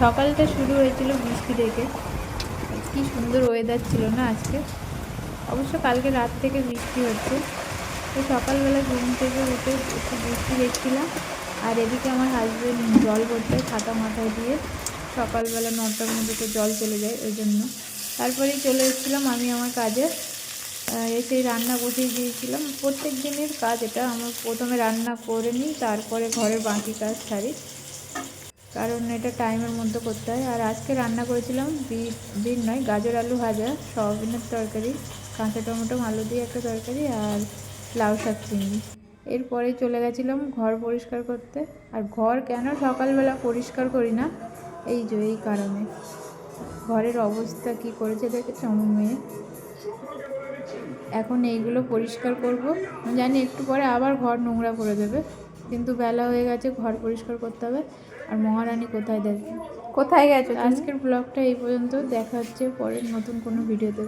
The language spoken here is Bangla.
সকালটা শুরু হয়েছিল বৃষ্টি থেকে। কি সুন্দর ওয়েদার ছিল না আজকে। অবশ্য কালকে রাত থেকে বৃষ্টি হচ্ছে। তো সকালবেলা ঘুম থেকে উঠে একটু বৃষ্টি দেখছিলাম, আর এদিকে আমার হাজবেন্ড জল ভরতে ছাতা মাথায় দিয়ে। সকালবেলা 9টার মধ্যে তো জল চলে যায়, ওই জন্য। তারপরেই চলে এসেছিলাম আমি আমার কাজে। এসেই রান্না বসিয়ে দিয়েছিলাম। প্রত্যেক দিনের কাজ এটা, আমার প্রথমে রান্না করে নিই, তারপরে ঘরের বাকি কাজ সারি, কারণ এটা টাইমের মধ্যে করতে হয়। আর আজকে রান্না করেছিলাম বিট নয়, গাজর আলু ভাজা, সয়াবিনের তরকারি, কাঁচা টমেটো আলু দিয়ে একটা তরকারি, আর লাউ শাক চিংড়ি। এরপরে চলে গেছিলাম ঘর পরিষ্কার করতে। আর ঘর কেন সকালবেলা পরিষ্কার করি না, এই কারণে। ঘরের অবস্থা কি করেছে দেখেছো আমার মেয়ে। এখন এইগুলো পরিষ্কার করব, জানি একটু পরে আবার ঘর নোংরা করে দেবে, কিন্তু বেলা হয়ে গেছে, ঘর পরিষ্কার করতে হবে। আর মহারানী কোথায় গেছো? আজকের ব্লগটা এই পর্যন্ত, দেখা হচ্ছে পরের নতুন কোনো ভিডিওতে।